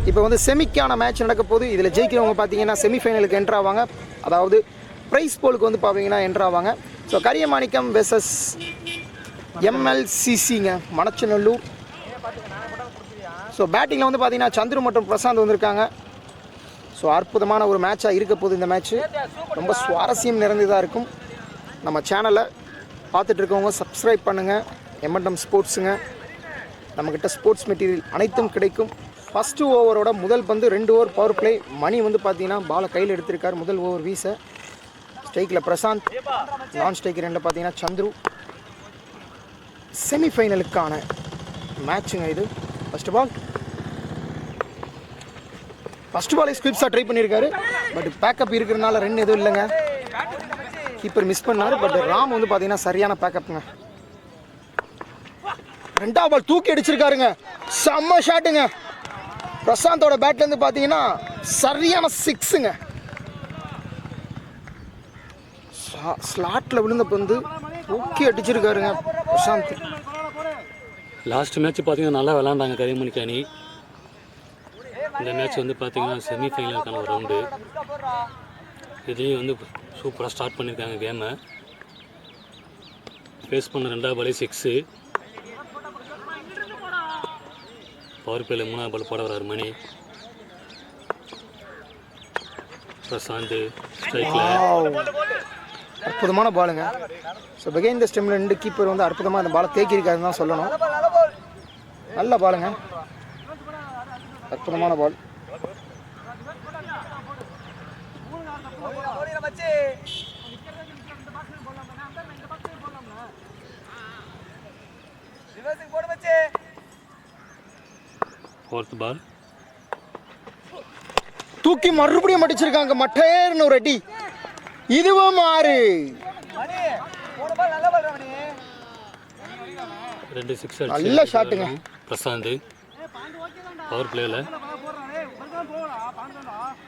இப்போ வந்து செமிக்கான மேட்ச் நடக்க போகுது. இதில் ஜெயிக்கிறவங்க பார்த்தீங்கன்னா செமிஃபைனலுக்கு என்ட்ரு ஆவாங்க. அதாவது ப்ரைஸ் போலுக்கு வந்து பார்த்தீங்கன்னா என்ட்ரு ஆவாங்க. ஸோ கரியமாணிக்கம் வெர்சஸ் MLCCங்க மணச்சநல்லூர். ஸோ பேட்டிங்கில் வந்து பார்த்தீங்கன்னா சந்துரு மற்றும் பிரசாந்த் வந்திருக்காங்க. ஸோ அற்புதமான ஒரு மேட்சாக இருக்க போகுது இந்த மேட்ச்சு. ரொம்ப சுவாரஸ்யம் நிறைந்ததாக இருக்கும். நம்ம சேனலை பார்த்துட்டு இருக்கவங்க சப்ஸ்கிரைப் பண்ணுங்கள். M&M ஸ்போர்ட்ஸுங்க, நம்மக்கிட்ட ஸ்போர்ட்ஸ் மெட்டீரியல் அனைத்தும் கிடைக்கும். ஃபஸ்ட்டு ஓவரோட முதல் பந்து 2 ஓவர் பவர் பிளே. மணி வந்து பார்த்தீங்கன்னா பாலை கையில் எடுத்திருக்கார் முதல் ஓவர் வீச. ஸ்ட்ரைக்கில் பிரசாந்த், நான் ஸ்ட்ரைக் 2 பார்த்தீங்கன்னா சந்துரு. செமிஃபைனலுக்கான மேட்சுங்க இது. ஃபஸ்ட்டு பாலே ஸ்குவிப்ஸாக ட்ரை பண்ணியிருக்காரு. பட் பேக்கப் இருக்கிறதுனால ரன் எதுவும் இல்லைங்க. கீப்பர் மிஸ் பண்ணார். பட் ராம் வந்து பார்த்தீங்கன்னா சரியான பேக்கப்புங்க. 2ஆம் பால் தூக்கி அடிச்சிருக்காருங்க. செம்ம ஷாட்டுங்க. பிரசாந்தோட பேட்லேருந்து பார்த்தீங்கன்னா சரியான 6ங்க. ஸ்லாட்டில் விழுந்த பந்து தூக்கி அடிச்சிருக்காருங்க பிரசாந்த். லாஸ்ட் மேட்ச் பார்த்தீங்கன்னா நல்லா விளாண்டாங்க கரியமணிக்கு அணி. இந்த மேட்ச் வந்து பார்த்தீங்கன்னா செமிஃபைனலுக்கான ஒரு ரவுண்டு. இதுலேயும் வந்து சூப்பராக ஸ்டார்ட் பண்ணியிருக்காங்க கேமை. ஃபேஸ் பண்ண 2ஆவது பாலே 6. பவர் பிளேயில் 3ஆவது பால் போட வர்றாரு மணி. பிரசாந்த் ஸ்ட்ரைக்கில் அற்புதமான பாலுங்க. ஸோ பிகைன் த ஸ்டெம்மில் 2 கீப்பர் வந்து அற்புதமாக அந்த பாலை தேக்கியிருக்காருன்னு தான் சொல்லணும். நல்ல பாலுங்க, அற்புதமான பால். ஃபோர்த் பால் தூக்கி மறுபடியும் அடிச்சிருக்காங்க. மட்டேர்னு ஒரு அடி. இதுவும் 6. 2 6 நல்ல ஷாட்டுங்க பிரசாந்த். பவர் பிளேயில்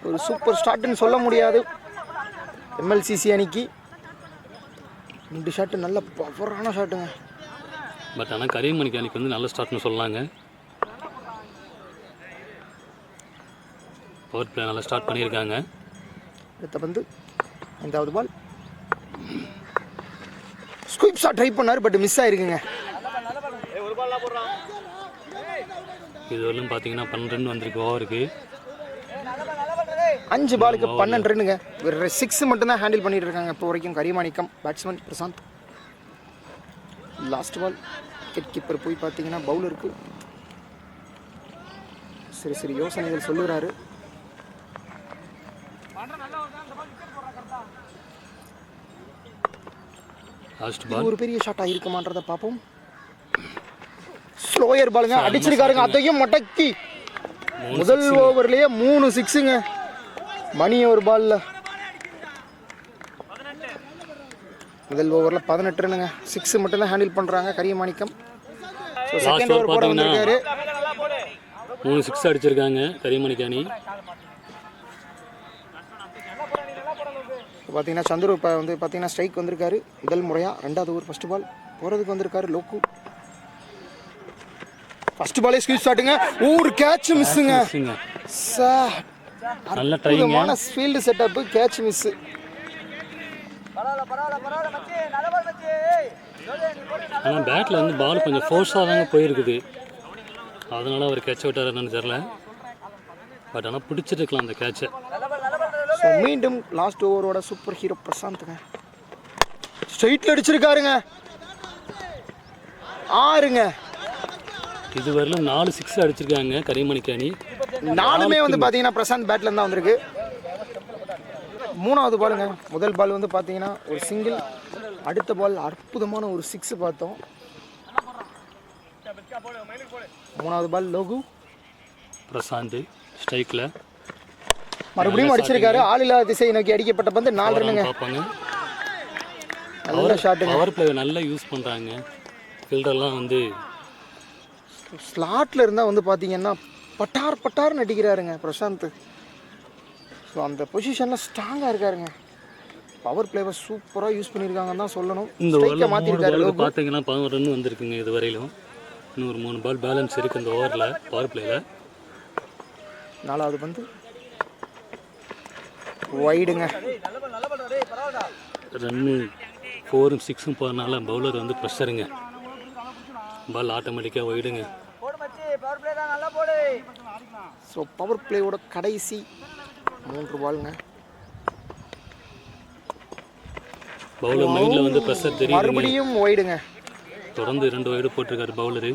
ஒரு சூப்பர் ஸ்டார்ட்னு சொல்ல முடியாது MLCC அணிக்கு. 2 ஷாட்டு நல்ல பவரான ஷாட்டுங்க. பட் ஆனால் கரியமணிக்கு அணிக்கு வந்து நல்ல ஸ்டார்ட்னு சொல்லலாங்க. பவர் பிளே நல்லா ஸ்டார்ட் பண்ணியிருக்காங்க. அடுத்த பந்து 5வது பால். ஸ்குவிப் ஷாட் ட்ரை பண்ணார். பட் மிஸ் ஆயிருக்குங்க. இது வரலும் பார்த்தீங்கன்னா 12 ரன் வந்திருக்கு ஓவருக்கு. 5 பாலுக்கு 12 ரன்னுங்க. ஒரு 6 மட்டும்தான் ஹேண்டில் பண்ணிட்டு இருக்காங்க இப்போ வரைக்கும் Kariyamanikkam batsman Prashanth. Last ball wicket keeper போய் பார்த்தீங்கன்னா பவுலருக்கு சரி யோசனைகள் சொல்லுறாரு. ஒரு பெரிய ஷாட் ஆயிருக்குமான்றதை பார்ப்போம். ஸ்லோயர் பாலுங்க, அடிச்சிருக்காருங்க. அதையும் மடக்கி முதல் ஓவர்லயே 3 6ங்க. மணி ஒரு பால்ல முதல் ஓவரில் 18 ரன்னுங்க. 6 மட்டும் தான் ஹேண்டில் பண்ணுறாங்க கரியமாணிக்கம். ஸோ செகண்ட் ஓவர் போட வந்திருக்காரு. 3 6 அடிச்சிருக்காங்க கரியமணிக்கு அணி. பார்த்தீங்கன்னா சந்துரு இப்போ வந்து பார்த்தீங்கன்னா ஸ்ட்ரைக் வந்திருக்காரு முதல் முறையாக. 2வது ஓவர் ஃபஸ்ட்டு பால் போகிறதுக்கு வந்திருக்காரு லோக்கு. ஃபஸ்ட்டு பாலே ஸ்குவிப் ஷாட்டுங்க. ஒரு கேட்ச் மிஸ்ஸுங்க. நல்ல ட்ரைவிங்கான ஃபீல்டு செட்டப், கேட்ச் மிஸ். ஆனால் பேட்டில் வந்து பால் கொஞ்சம் ஃபோர்ஸாக தாங்க போயிருக்குது. அதனால அவர் கேட்ச் விட்டார் என்னன்னு தெரில. பட் ஆனால் பிடிச்சிருக்கலாம் அந்த கேட்சை. ஸோ மீண்டும் லாஸ்ட் ஓவரோட சூப்பர் ஹீரோ பிரசாந்த்ங்க ஸ்ட்ரைட்டில் அடிச்சிருக்காருங்க. 6ங்க. இதுவரையிலும் 4 6 அடிச்சிருக்காங்க கரியமணிக்கு அணி. 4மே வந்து பார்த்தீங்கன்னா பிரசாந்த் பேட்ல தான் வந்திருக்கு. 3வது பாலுங்க. முதல் பால் வந்து பார்த்தீங்கன்னா ஒரு சிங்கிள். அடுத்த பால் அற்புதமான ஒரு 6 பார்த்தோம். 3வது பால் லோகு. பிரசாந்த் ஸ்ட்ரைக்கில் மறுபடியும் அடிச்சிருக்காரு. ஆள் இல்லாத திசையை நோக்கி அடிக்கப்பட்ட பந்து 4 ரன்னுங்க. நல்ல ஷாட்டுங்க. பவர் பிளே நல்லா யூஸ் பண்ணுறாங்க. ஃபீல்டர்லாம் வந்து ஸ்லாட்டில் இருந்தால் வந்து பார்த்தீங்கன்னா பட்டார்னு அடிக்கிறாருங்க பிரசாந்த். ஸோ அந்த பொசிஷனில் ஸ்ட்ராங்காக இருக்காருங்க. பவர் பிளேவை சூப்பராக யூஸ் பண்ணியிருக்காங்கன்னு தான் சொல்லணும். இந்த ஓவரில் பார்த்தீங்கன்னா 11 ரன் வந்திருக்குங்க இது வரையிலும். இன்னும் ஒரு 3 பால் பேலன்ஸ் இருக்குது இந்த ஓவரில் பவர் பிளேயில். 4வது பந்து வைடுங்க. ரன்னு 4ம் 6ம் போகிறனால பவுலர் வந்து ப்ரெஷருங்க. பால் ஆட்டோமேட்டிக்காக வைடுங்க. ஸோ பவர் பிளேயோட கடைசி 3 பாலுங்க. பவுலர் மைண்டில் வந்து ப்ரெஷர் தெரியும். மறுபடியும் வைடுங்க. தொடர்ந்து 2 வைடு போட்டிருக்காரு பவுலரு.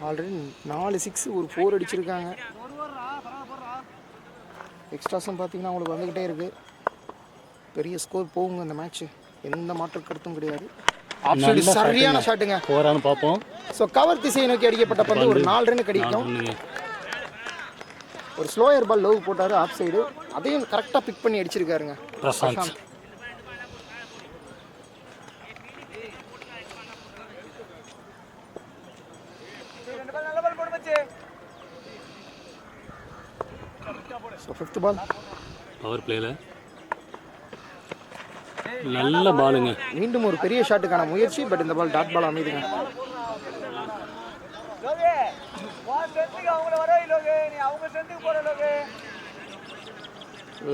ஆல்ரெடி 4 6 ஒரு 4 அடிச்சிருக்காங்க. எக்ஸ்ட்ராஸும் பார்த்தீங்கன்னா அவங்களுக்கு வந்துக்கிட்டே இருக்குது. பெரிய ஸ்கோர் போகுங்க இந்த மேட்ச்சு, எந்த மாற்று கருத்தும் கிடையாது. சரியான ஷாட்டுங்க. போறான்னு பார்ப்போம். ஸோ கவர் திசையை நோக்கி அடிக்கப்பட்ட பந்து ஒரு 4 ரன் கிடைக்கும். ஒரு ஸ்லோயர் பால் லவ் போட்டார் ஆஃப் சைடு, அதையும் கரெக்டாக பிக் பண்ணி அடிச்சிருக்காருங்க பிரசாந்த். ஸோ 5th பால் பவர் பிளேல நல்ல பாலுங்க. மீண்டும் ஒரு பெரிய ஷாட்டுக்கான முயற்சி, பட் இந்த பால் டாட் பால் அமைதுங்க.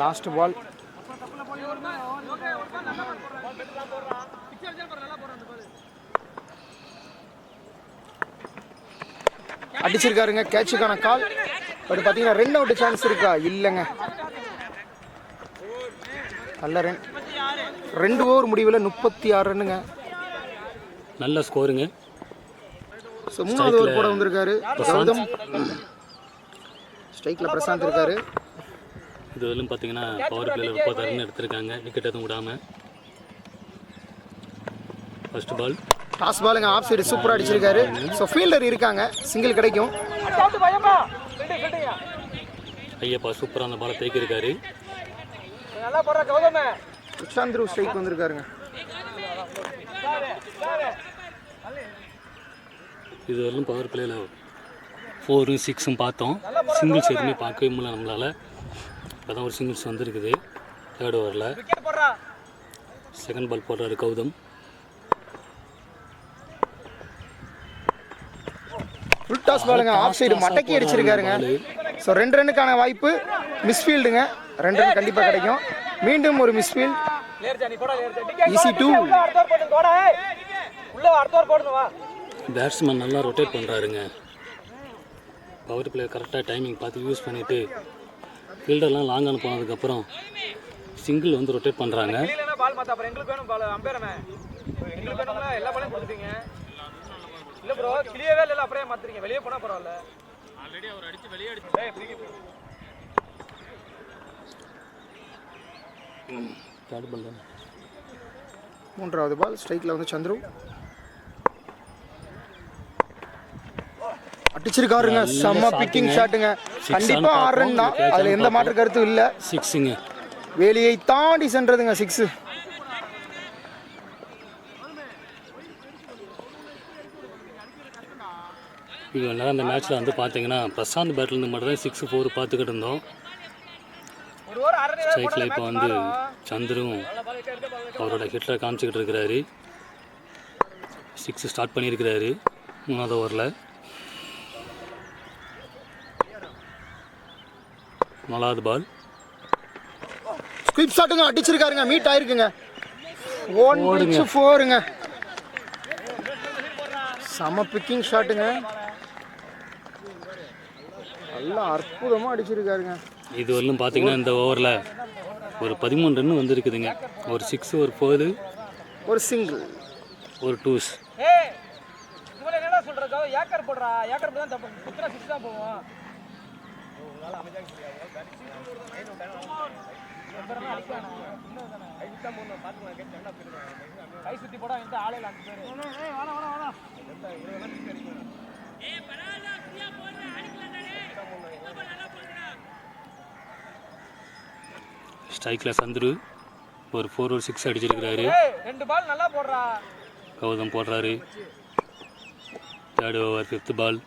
லாஸ்ட் பால் அடிச்சிருக்காருங்க. கேட்சுக்கான கால், பட் பார்த்தீங்கன்னா 2 அவுட் சான்ஸ் இருக்கா? இல்லைங்க. நல்ல ரன். 2 ஓவர் முடிவில் 36 ரன்னுங்க. நல்ல ஸ்கோருங்க. ஸோ 3வது ஓவர் போட வந்திருக்காரு கௌதம். ஸ்ட்ரைக்கில் பிரசாந்த் இருக்காரு. இது வரலும் பார்த்தீங்கன்னா பவர் பிளேல 30 ரன் எடுத்திருக்காங்க, விக்கெட் எதுவும் விடாமல். First ball toss ball. Off side சூப்பராக அடிச்சிருக்காரு. ஸோ ஃபீல்டர் இருக்காங்க, சிங்கிள் கிடைக்கும். ஐயப்பா சூப்பராக அந்த பாலை தேக்கியிருக்காரு. சந்திரு ஸ்ட்ரைக் வந்திருக்காருங்க. இது வரலும் பவர் பிளேல 4ம் 6ம் பார்த்தோம். சிங்கிள்ஸ் எதுவுமே பார்க்கவே முடியல நம்மளால். இப்போ தான் ஒரு சிங்கிள்ஸ் வந்துருக்குது 3rd ஓவரில். செகண்ட் பால் போடுறாரு Gautam. Full toss ball. Off side மடக்கி அடிச்சிருக்காருங்க. ஸோ 2 ரன்னுக்கான வாய்ப்பு. மிஸ்ஃபீல்டுங்க. 2 ரன் கண்டிப்பாக கிடைக்கும். மீண்டும் ஒரு மிஸ்ஃபீல்ட். ஈஸி 2. பேட்ஸ்மேன் நல்லா ரொட்டேட் பண்ணுறாருங்க. பவர் பிளே கரெக்டாக டைமிங் பார்த்து யூஸ் பண்ணிவிட்டு ஃபீல்டர்லாம் லாங் ஆன் போனதுக்கப்புறம் சிங்கிள் வந்து ரொட்டேட் பண்ணுறாங்க. மூன்றாவது பால் ஸ்ட்ரைக்கில் வந்து சந்துரு அடிச்சிருக்காருங்க. செம்ம பிக்கிங் ஷாட்டுங்க. கண்டிப்பா 6 ரன் தான், அதுல எந்த மாற்று கருத்தும் இல்ல. 6ங்க. வேலியை தாண்டி சென்றதுங்க 6. இவ்வளோ நேரம் அந்த மேட்ச்சில் வந்து பார்த்தீங்கன்னா பிரசாந்த் பேட்லேருந்து மட்டும் தான் 6 4 பார்த்துக்கிட்டு இருந்தோம். ஸ்ட்ரைக்கில் இப்போ வந்து சந்துரும் அவரோட ஹிட்டில் காமிச்சிக்கிட்டு இருக்கிறாரு. 6 ஸ்டார்ட் பண்ணியிருக்கிறாரு 3வது ஓவரில். 4வது பால் ஸ்குயிப் ஷாட்டுங்க. அடிச்சிருக்காருங்க. மீட் ஆயிருக்குங்க. 1-4ங்க. செம பிக்கிங் ஷாட்டுங்க. நல்லா அற்புதமாக அடிச்சிருக்காருங்க. இது வரலும் பார்த்தீங்கன்னா இந்த ஓவரில் ஒரு 13 ரன் வந்துருக்குதுங்க. ஒரு 6 ஒரு 4 ஒரு சிங்கிள் ஒரு 2s. ஸ்ட்ரைக்கில் சந்துரு ஒரு 4 ஒரு 6 அடிச்சிருக்கிறாரு. கௌதம் போடுறாரு. 3rd ஓவர் 5th பால்.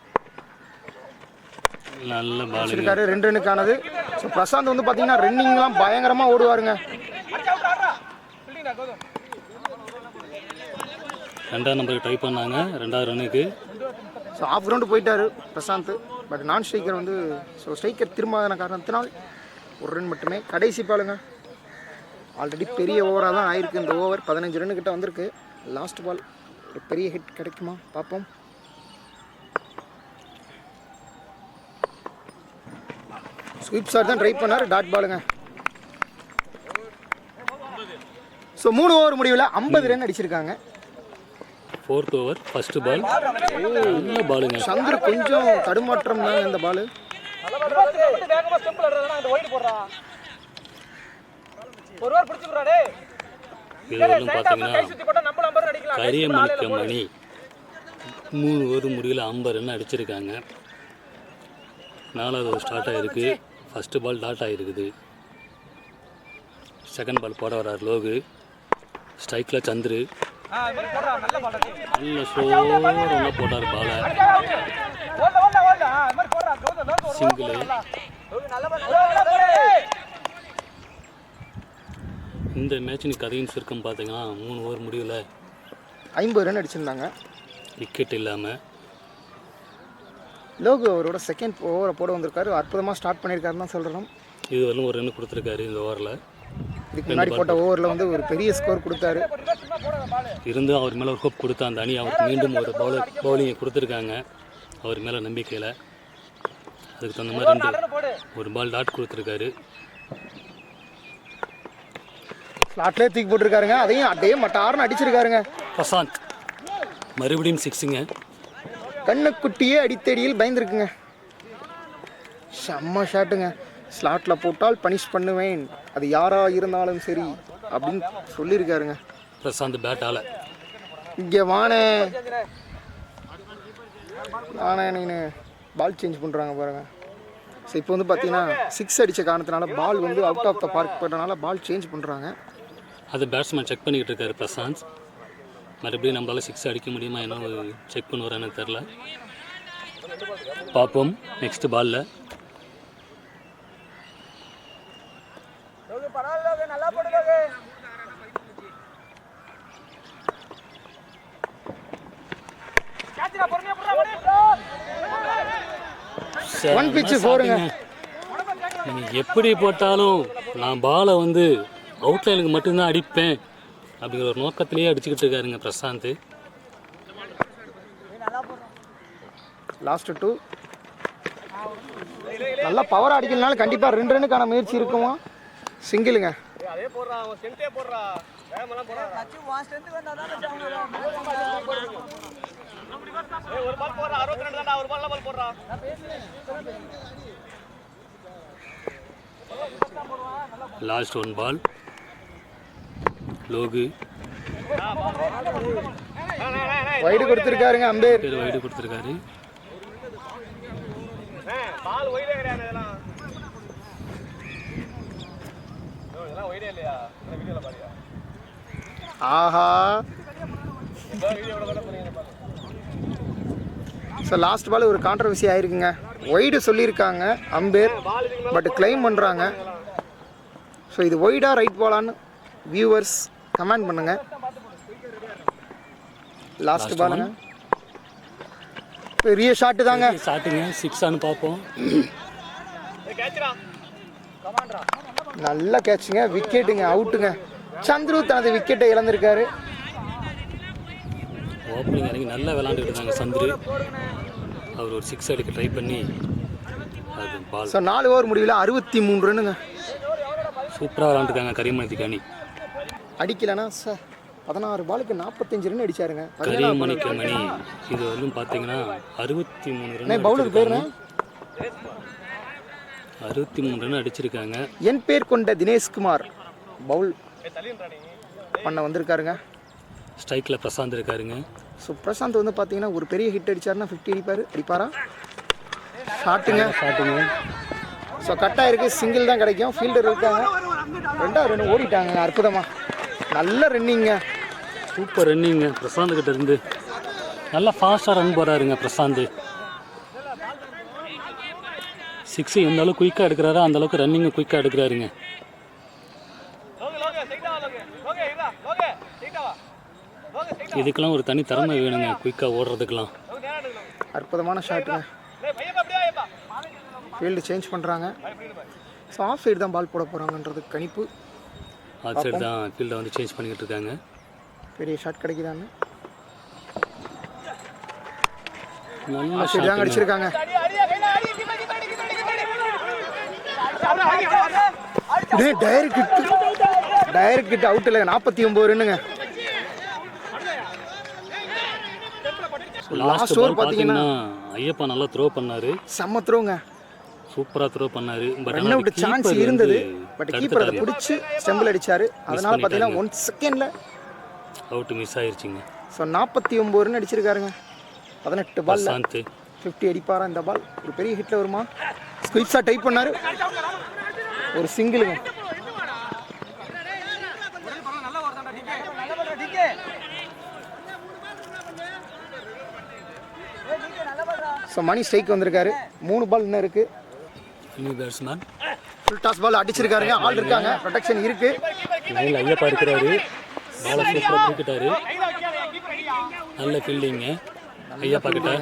நல்ல பால் இருக்காரு. 2 ரன்னுக்கானது. ஸோ பிரசாந்த் வந்து பார்த்தீங்கன்னா ரன்னிங்லாம் பயங்கரமாக ஓடுவாருங்க. 2ஆம் நம்பருக்கு ட்ரை பண்ணாங்க 2வது ரன்னுக்கு. ஸோ ஆஃப் கிரவுண்டு போயிட்டார் பிரசாந்த். பட் நான் ஸ்ட்ரைக்கர் வந்து ஸோ ஸ்ட்ரைக்கர் திரும்பாத காரணத்தினால் ஒரு ரன் மட்டுமே. கடைசி பாலுங்க. ஆல்ரெடி பெரிய ஓவராக தான் ஆயிருக்கு இந்த ஓவர். 15 ரன்னு கிட்ட வந்திருக்கு. லாஸ்ட் பால் ஒரு பெரிய ஹிட் கிடைக்குமா பார்ப்போம். ஸ்வீப் ஷாட் தான் ட்ரை பண்ணார். டாட் பாலுங்க. ஸோ 3 ஓவர் முடிவில் 50 ரன் அடிச்சிருக்காங்க. 4th over first ball. நல்ல பாலுங்க. சந்திர கொஞ்சம் தடுமாற்றம் தான் இந்த பால். இதுவரையும் பார்த்தீங்கன்னா கரியமணிக்கமணி 3 ஓவர் முடிவில் 50 ரன் அடிச்சிருக்காங்க. 4வது ஓவர் ஸ்டார்ட் ஆகிருக்கு. ஃபஸ்ட்டு பால் டாட் ஆகிருக்குது. செகண்ட் பால் போட வர்றார் லோகு. ஸ்ட்ரைக்கில் சந்துரு நல்ல ஸ்லோவாக போட்டார் பாலை. சிங்கிள். இந்த மேட்சின் கதையின் சுருக்கம் பார்த்தீங்கன்னா 3 ஓவர் முடிவில் 50 ரன் அடிச்சிருந்தாங்க. விக்கெட் இல்லாமல் லோகு அவரோட செகண்ட் ஓவரை போட வந்திருக்காரு. அற்புதமாக ஸ்டார்ட் பண்ணியிருக்காருன்னு தான் சொல்கிறோம். இது வரலும் ஒரு ரன் கொடுத்துருக்காரு இந்த ஓவரில். இதுக்கு முன்னாடி போட்ட ஓவரில் வந்து ஒரு பெரிய ஸ்கோர் கொடுத்தாரு. இருந்தும் அவர் மேலே ஒரு ஹோப் கொடுத்த அந்த அணி அவருக்கு மீண்டும் ஒரு பவுலிங்கை கொடுத்துருக்காங்க அவர் மேலே நம்பிக்கையில். அதுக்கு தகுந்த மாதிரி ஒரு பால் டாட் கொடுத்துருக்காரு. ஸ்லாட்லேயே தூக்கி போட்டிருக்காருங்க. அதையும் அப்படியே மட்டார்னு அடிச்சிருக்காருங்க பிரசாந்த். மறுபடியும் 6ங்க. கண்ணுக்குட்டியே அடித்தடியில் பயந்துருக்குங்க. செம்ம ஷாட்டுங்க. ஸ்லாட்டில் போட்டால் பனிஷ் பண்ணுவேன், அது யாராக இருந்தாலும் சரி அப்படின்னு சொல்லியிருக்காருங்க பிரசாந்த் பேட்டால். இங்கே வானே நீனு பால் சேஞ்ச் பண்ணுறாங்க பாருங்கள். ஸோ இப்போ வந்து பார்த்தீங்கன்னா 6 அடித்த காரணத்தினால பால் வந்து அவுட் ஆஃப் த பார்க் போட்டனால பால் சேஞ்ச் பண்ணுறாங்க. அது பேட்ஸ்மேன் செக் பண்ணிக்கிட்டு இருக்காரு பிரசாந்த். மறுபடியும் நம்மளால் 6 அடிக்க முடியுமா என்ன செக் பண்ணுவாரான்னு தெரில. பார்ப்போம் நெக்ஸ்ட் பாலில். நீங்கள் எப்படி போட்டாலும் நான் பாலை வந்து அவுட்லைனுக்கு மட்டும்தான் அடிப்பேன் அப்படிங்கிற ஒரு நோக்கத்திலேயே அடிச்சுக்கிட்டு இருக்காருங்க பிரசாந்த். லாஸ்ட் 2 நல்லா பவர் அடிக்கலனாலும் கண்டிப்பாக 2 ரன்னுக்கான முயற்சி இருக்குமா. சிங்கிளுங்க. லாஸ்ட் 1 பால். லோகு வைடு கொடுத்துருக்காருங்க. அம்பேர் வைடு கொடுத்துருக்காரு. ஆஹா. ஸோ லாஸ்ட் பால் ஒரு கான்ட்ரவர்சி ஆயிருக்குங்க. ஒய்டு சொல்லியிருக்காங்க அம்பேர், பட் கிளைம் பண்ணுறாங்க. ஸோ இது ஒய்டா ரைட் பாலான்னு வியூவர்ஸ் கமெண்ட் பண்ணுங்க. லாஸ்ட் பாலுங்க. பெரிய ஷாட்டு தாங்க. ஷாட்டுங்க. 6 பார்ப்போம். நல்ல கேட்சுங்க. விக்கெட்டுங்க. அவுட்டுங்க. சந்துரு தனது விக்கெட்டை இழந்திருக்காரு. ஓப்பனிங் இறங்கி நல்லா விளாண்டுட்டு இருந்தாங்க சந்துரு. அவர் ஒரு 6 அடிக்க ட்ரை பண்ணி அது பால். ஸோ 4 ஓவர் முடிவில் 63 ரன்னுங்க. சூப்பராக விளாண்டுருக்காங்க கரியமணிக்கு அணி. அடிக்கலைன்னா சார் 16 பாலுக்கு 45 ரன் அடிச்சாருங்க கரியமணிக்கு மணி. இது வந்து பார்த்தீங்கன்னா 63 ரன். பவுலர் பேர் 63 ரன் அடிச்சிருக்காங்க. என் பேர் கொண்ட தினேஷ்குமார் பவுல் பண்ண வந்திருக்காருங்க. ஸ்ட்ரைக்கில் பிரசாந்த் இருக்காருங்க. ஸோ பிரசாந்த் வந்து பார்த்தீங்கன்னா ஒரு பெரிய ஹிட் அடிச்சாருன்னா 50 அடிப்பாரா. ஷாட்டுங்க. ஸோ கட்டாக இருக்குது. சிங்கிள் தான் கிடைக்கும். ஃபீல்டர் இருக்காங்க. 2வது ரன் ஓடிட்டாங்க. அற்புதமாக நல்ல ரன்னிங்க. சூப்பர் ரன்னிங்க பிரசாந்த் கிட்ட இருந்து. நல்லா ஃபாஸ்ட்டாக ரன் போகிறாருங்க பிரசாந்த். 6 எந்த அளவுக்கு குயிக்காக எடுக்கிறாரோ அந்த அளவுக்கு ரன்னிங்கு குயிக்காக எடுக்கிறாருங்க. இதுக்கெல்லாம் ஒரு தனி திறமை வேணுங்க குயிக்காக ஓடுறதுக்கெல்லாம். அற்புதமான ஷாட்டுங்க. ஃபீல்டு சேஞ்ச் பண்ணுறாங்க. ஸோ ஆஃப் சைடு தான் பால் போட போகிறாங்கன்றது கணிப்பு. ஆஃப் சைடு தான் ஃபீல்டை வந்து சேஞ்ச் பண்ணிக்கிட்டு இருக்காங்க. பெரிய ஷாட் கிடைக்குதான்னு நல்ல சைடு தான் அடிச்சிருக்காங்க. டைரக்ட் கிட்ட அவுட் இல்லை. 49 ரன்னுங்க. லாஸ்ட் ஓவர் பார்த்தீங்கன்னா ஐயப்பா நல்லா த்ரோ பண்ணாரு. செம்ம த்ரோங்க. சூப்பராக த்ரோ பண்ணாரு. பட் ரன் அவுட் சான்ஸ் இருந்தது. பட் கீப்பர் அதை பிடிச்சி ஸ்டெம்பில் அடிச்சாரு. அதனால பார்த்தீங்கன்னா 1 செகண்ட்ல அவுட் மிஸ் ஆயிருச்சுங்க. ஸோ 49 ரன் அடிச்சிருக்காருங்க. 18 பால் பிரசாந்த் 50 அடிப்பாரா இந்த பால்? ஒரு பெரிய ஹிட்ல வருமா? ஸ்குயிப்ஸா டைப் பண்ணாரு. ஒரு சிங்கிளுங்க. ஸோ மணி ஸ்ட்ரைக் வந்திருக்காரு. 3 பால் இன்னும் இருக்கு. New batsman full toss ball அடிச்சிருக்காருங்க. ஆள் இருக்காங்க. ப்ரொடெக்ஷன் இருக்கு. மேல ஐயப்பா இருக்கிறாரு. பாலை சூப்பராக தூக்கிட்டாரு. நல்ல ஃபீல்டிங்க ஐயப்பா கிட்ட.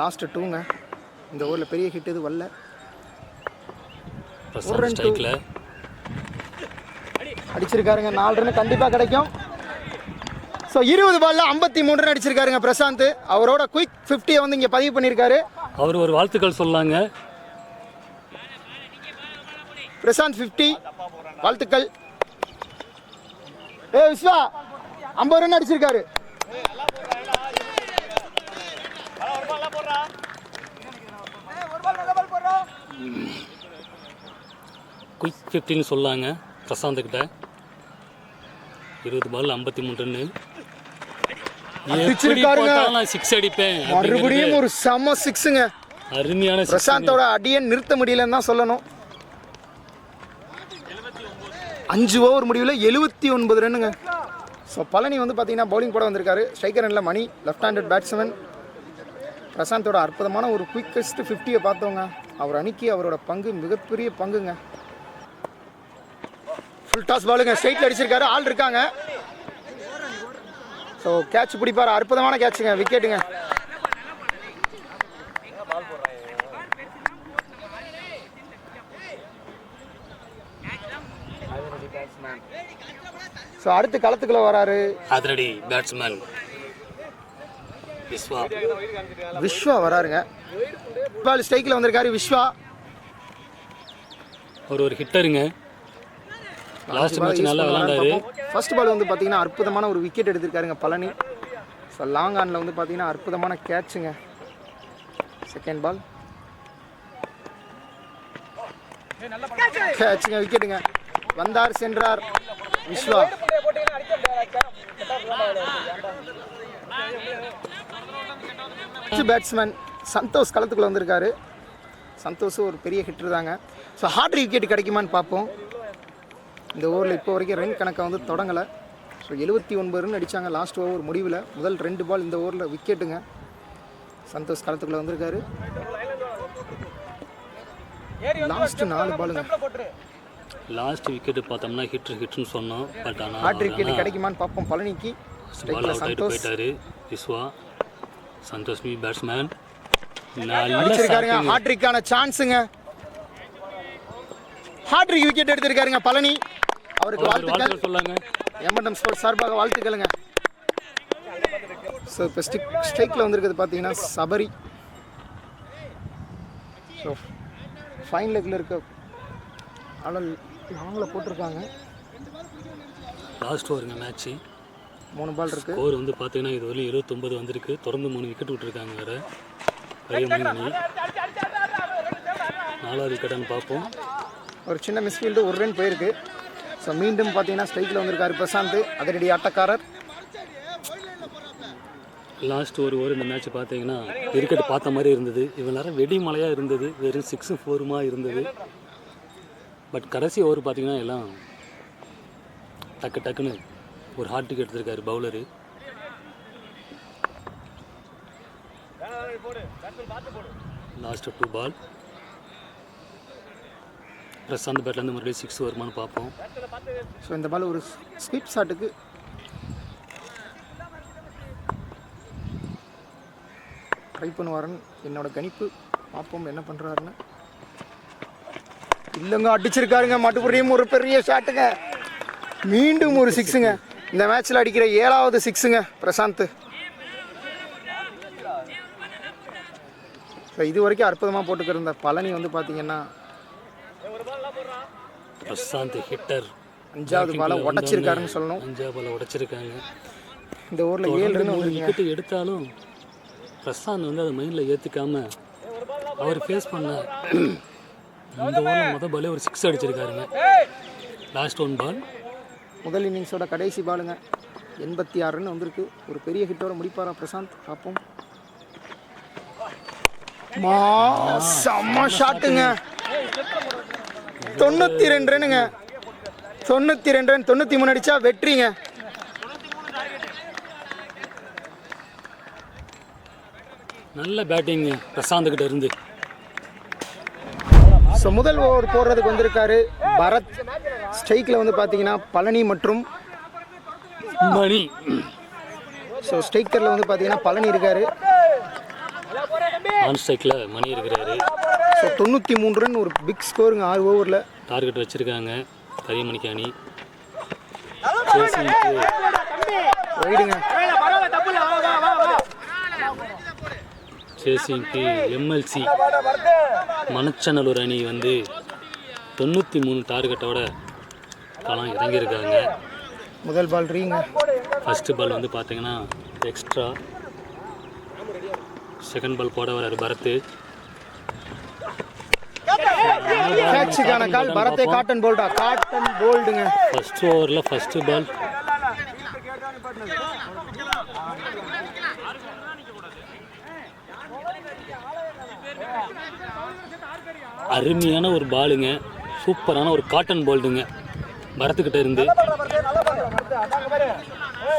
லாஸ்ட் 2ங்க. இந்த ஓவரில் பெரிய ஹிட் இது வரல. பிரசாந்த் ஸ்ட்ரைக்ல அடிச்சிருக்காருங்க. 4 ரன் கண்டிப்பாக கிடைக்கும். ஸோ 20 பால்ல 53 ரன் அடிச்சிருக்காருங்க பிரசாந்த். அவரோட குயிக் 50 வந்து இங்கே பதிவு பண்ணியிருக்காரு. அவர் ஒரு வாழ்த்துக்கள் சொல்லாங்க. பிரசாந்த் 50 வாழ்த்துக்கள். விஸ்வா 50 ரன் அடிச்சிருக்காரு. குயிக் 50ன்னு சொல்லாங்க பிரசாந்த் கிட்ட. 20 பால் 53 ரன்னு. சிக்ஸ் அடிப்பேன். மறுபடியும் ஒரு செம சிக்ஸுங்க. அருமையான பிரசாந்தோட அடியை நிறுத்த முடியலன்னு தான் சொல்லணும். 5 ஓவர் முடிவில் 79 ரன்னுங்க. ஸோ பழனி வந்து பார்த்தீங்கன்னா பவுலிங் போட வந்திருக்காரு. ஸ்ட்ரைக்கர் ரன்னில் மணி லெஃப்ட் ஹேண்டட் பேட்ஸ்மேன். பிரசாந்தோட அற்புதமான ஒரு குயிக்கஸ்ட் 50யை பார்த்தோங்க. அவர் அணிக்கு அவரோட பங்கு மிகப்பெரிய பங்குங்க. ஃபுல் டாஸ் பாலுங்க. ஸ்ட்ரைட்டில் அடிச்சிருக்காரு. ஆள் இருக்காங்க. ஸோ கேட்ச் பிடிப்பார். அற்புதமான கேட்சுங்க. விக்கெட்டுங்க. ஸோ அடுத்து களத்துக்குள்ள வராரு அதிரடி பேட்ஸ்மேன் விஸ்வா வராருங்க. பால் ஸ்ட்ரைக்கில் வந்திருக்காரு விஸ்வா. ஒரு ஹிட்டருங்க. லாஸ்ட் மேட்ச் நல்லா விளையாண்டாரு. ஃபர்ஸ்ட் பால் வந்து பார்த்தீங்கன்னா அற்புதமான ஒரு விக்கெட் எடுத்திருக்காருங்க பழனி. ஸோ லாங் ஆனில் வந்து பார்த்தீங்கன்னா அற்புதமான கேட்சுங்க. Second ball கேட்சுங்க. விக்கெட்டுங்க. வந்தார் சென்றார் விஸ்வா. பேட்ஸ்மேன் சந்தோஷ் களத்துக்குள்ள வந்திருக்காரு. சந்தோஷ் ஒரு பெரிய ஹிட்டர் தாங்க. ஸோ ஹார்ட் விக்கெட் கிடைக்குமான்னு பார்ப்போம். இந்த ஓவரில் இப்போ வரைக்கும் ரன் கணக்கை வந்து தொடங்கலை. ஸோ 79 ரன் அடித்தாங்க லாஸ்ட் ஓவர் முடிவில். முதல் 2 பால் இந்த ஓவரில் விக்கெட்டுங்க. சந்தோஷ் களத்துக்குள்ளே வந்திருக்காரு. லாஸ்ட் 4 பாலுங்க. லாஸ்ட் விக்கெட் பார்த்தோம்னா ஹிட்னு சொன்னோம். பட் ஆனால் ஹார்ட் விக்கெட் கிடைக்குமான்னு பார்ப்போம். பழனிக்கு போயிட்டாரு விஸ்வா. சந்தோஷ் மீ பேட்ஸ்மேன் அடிச்சிருக்காருங்க. ஹாட்ரிக்கான சான்ஸுங்க. ஹாட்ரிக் விக்கெட் எடுத்திருக்காருங்க பழனி. அவருக்கு வாழ்த்துக்கள் சொல்லாங்க. எம்என்எம் ஸ்போர்ட்ஸ் சார்பாக வாழ்த்துக்களுங்க. ஸோ இப்போ ஸ்ட்ரைக்கில் வந்திருக்கிறது பார்த்தீங்கன்னா சபரி. ஸோ ஃபைன் லெக்கில் இருக்க ஆனால் நாங்கள போட்டிருக்காங்க. Last ஓவருங்க match. 3 பால் இருக்குது. ஸ்கோர் வந்து பார்த்தீங்கன்னா இது வரையும் 29 வந்திருக்கு. தொடர்ந்து 3 விக்கெட் விட்டுருக்காங்க. வேறு கரியமணி அணி 4வது விக்கெட்டான்னு பார்ப்போம். ஒரு சின்ன மிஸ்ஃபீல்டு, 1 ரன் போயிருக்கு. ஸோ மீண்டும் பார்த்தீங்கன்னா ஸ்ட்ரைக்கில் வந்திருக்காரு பிரசாந்த். அதிரடி ஆட்டக்காரர். லாஸ்ட் ஒரு ஓவர் இந்த மேட்ச் பார்த்தீங்கன்னா விக்கெட் பார்த்த மாதிரி இருந்தது. இவ்வளோ நேரம் வெடி மழையாக இருந்தது. வெறும் 6 4 இருந்தது. பட் கடைசி ஓவர் பார்த்தீங்கன்னா எல்லாம் டக்குன்னு ஒரு ஹார்ட் விக்கெட் எடுத்திருக்காரு பவுலரு. லாஸ்ட் 2 பால். பிரசாந்த் பேட்லேருந்து மறுபடியும் 6 வருமானு பார்ப்போம். ஸோ இந்த பால் ஒரு ஸ்வீப் ஷாட்டுக்கு ட்ரை பண்ணுவாருன்னு என்னோட கணிப்பு. பார்ப்போம் என்ன பண்ணுறாருன்னு. இல்லைங்க, அடிச்சிருக்காருங்க மட்டுபுரியும். ஒரு பெரிய ஷாட்டுங்க. மீண்டும் ஒரு சிக்ஸுங்க. இந்த மேட்ச்சில் அடிக்கிற 7வது சிக்ஸுங்க பிரசாந்த். இது வரைக்கும் அற்புதமாக போட்டுக்கிருந்த பழனி வந்து பார்த்தீங்கன்னா பிரசாந்த் ஹிட்டர் 5வது பாலை உடச்சிருக்காருன்னு சொல்லணும். 5வது பாலை உடச்சிருக்காங்க. இந்த ஊரில் 7 ரன் ஒரு விக்கெட்டு எடுத்தாலும் பிரசாந்த் வந்து அதை மைண்டில் ஏற்றிக்காம அவர் ஃபேஸ் பண்ண இந்த ஓவரில் மொதல் பாலே ஒரு 6 அடிச்சிருக்காருங்க. லாஸ்ட் 1 பால். முதல் இன்னிங்ஸோட கடைசி பாலுங்க. 86 ரன் வந்திருக்கு. ஒரு பெரிய ஹிட்டோட முடிப்பாரா பிரசாந்த்? பார்ப்போம். செம்ம ஷாட்டுங்க. 92 ரன்னுங்க. 92 ரன். 93 அடிச்சா வெற்றிங்க. நல்ல பேட்டிங் பிரசாந்த் கிட்ட இருந்து. ஸோ முதல் ஓவர் போடுறதுக்கு வந்திருக்காரு பரத். ஸ்ட்ரைக்கில் வந்து பார்த்தீங்கன்னா பழனி மற்றும் மணி. ஸோ ஸ்ட்ரைக்கரில் வந்து பார்த்தீங்கன்னா பழனி இருக்காரு. ஆன் ஸ்ட்ரைக்கில் மணி இருக்கிறாரு. ஸோ 93 ரன், ஒரு பிக் ஸ்கோருங்க 6 ஓவரில். டார்கெட் வச்சுருக்காங்க கரியமணிக்கு அணி. ரைடுங்க. சேசிங்க்கு எம்எல்சி மணச்சநல்லூர் அணி வந்து 93 டார்கெட்டோட களம் இறங்கியிருக்காங்க. முதல் பால் ரீங்க. ஃபஸ்ட்டு பால் வந்து பார்த்தீங்கன்னா எக்ஸ்ட்ரா. செகண்ட் பால் போட வராரு பரத். கேட்சுக்கான கால் பரத்தே. காட்டன் போல்டா? காட்டன் போல்டுங்க. ஃபர்ஸ்ட் ஓவரில் ஃபஸ்ட்டு பால். அருமையான ஒரு பாலுங்க. சூப்பரான ஒரு காட்டன் போல்டுங்க பரத்துக்கிட்ட இருந்து.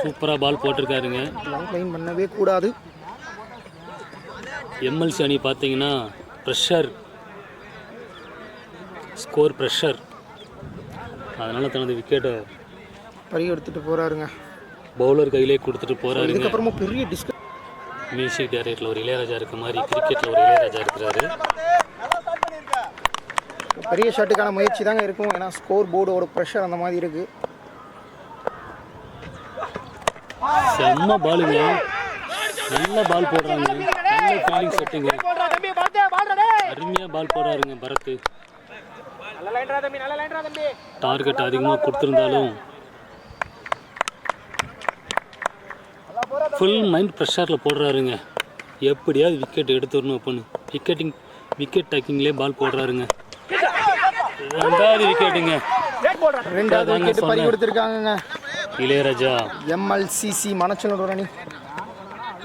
சூப்பராக பால் போட்டிருக்காருங்க. லைன் பண்ணவே கூடாது. எம்எல்சி அணி பார்த்தீங்கன்னா ப்ரெஷர், ஸ்கோர் ப்ரெஷர். அதனால் தனது விக்கெட்டை பறி எடுத்துகிட்டு போகிறாருங்க. பவுலர் கையிலே கொடுத்துட்டு போகிறாருங்க. இதுக்கப்புறமா பெரிய மியூசிக் டைரக்டரில் ஒரு இளையராஜா இருக்க மாதிரி கிரிக்கெட்டில் ஒரு இளையராஜா இருக்கிறாரு. பெரிய ஷாட்டுக்கான முயற்சி தாங்க இருக்கும். ஏன்னா ஸ்கோர் போர்டோட ப்ரெஷர் அந்த மாதிரி இருக்குது. செம்ம பாலுங்க. நல்ல பால் போடுறாங்க. நல்ல ஃபீல்டிங் செட்டுங்க. அருமையாக பால் போடுறாருங்க பரத். டார்கெட் அதிகமாக கொடுத்துருந்தாலும் ஃபுல் மைண்ட் ப்ரெஷரில் போடுறாருங்க. எப்படியாவது விக்கெட் எடுத்துடணும் அப்படின்னு விக்கெட் டேக்கிங்லேயே பால் போடுறாருங்க. 2வது விக்கெட்டுங்க. 2வது விக்கெட் பறி கொடுத்துருக்காங்க இளையராஜா. எம்எல்சிசி மணச்சநல்லூர் அணி.